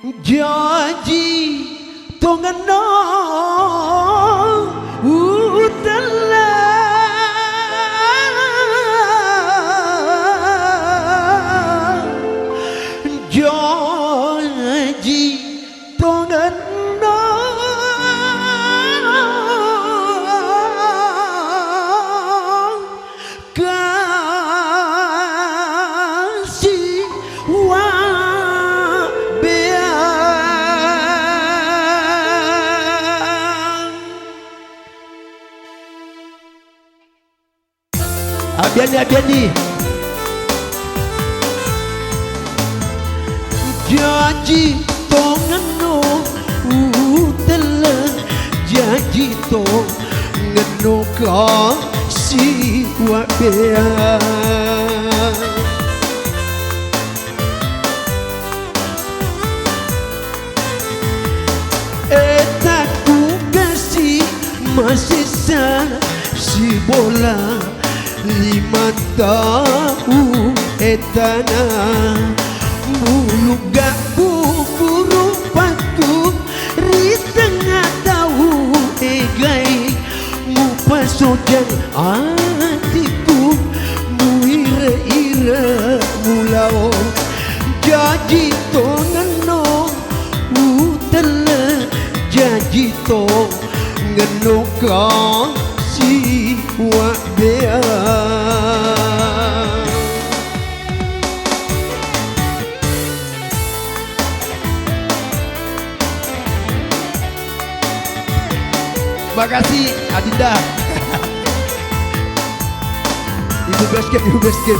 Janji tongan no utala janji tongan no kasih wa Abiani janji tongan no utala janji tongan no kasih wa bea etaku kasih masih si bola 5 tahun etana muluga buburu paku ri tengah tahu egai mu pasojan hatiku mu ira-ira mulao janji tongan no utala janji to ngeno kasih wa bea makasih Adinda. Ibu basket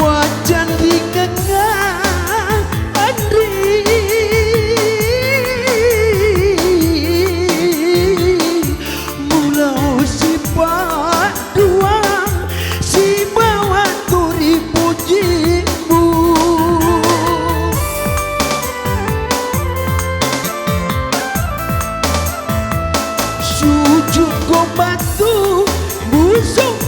wajan di kengah Andri mulau si pak dua si bawa turi pujimu sujud kau batu busuk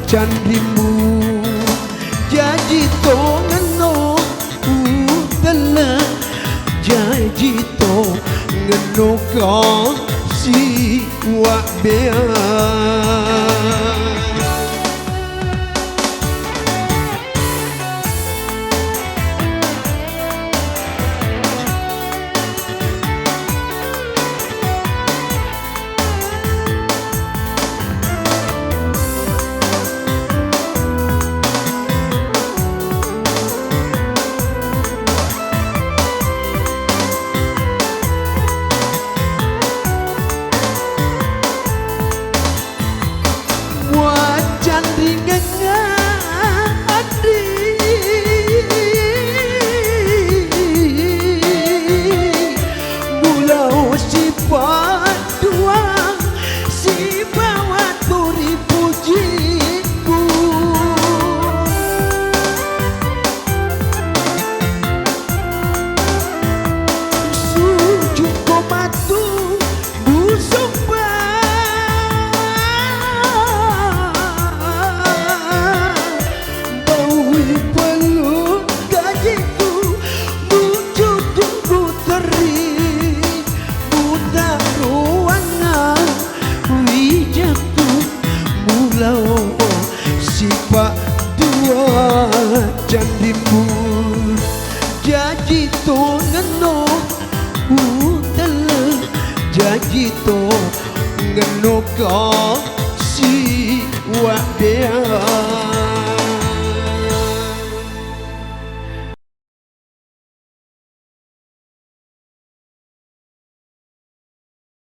candimu janji tongan no utala janji tongan no kasih wa bea wajan ringangnya Adi mulau si padua si bawa turi pujiku sujud kau batu busuk sipak dua jandimu janji tongan no utala janji tongan no kasih wa bea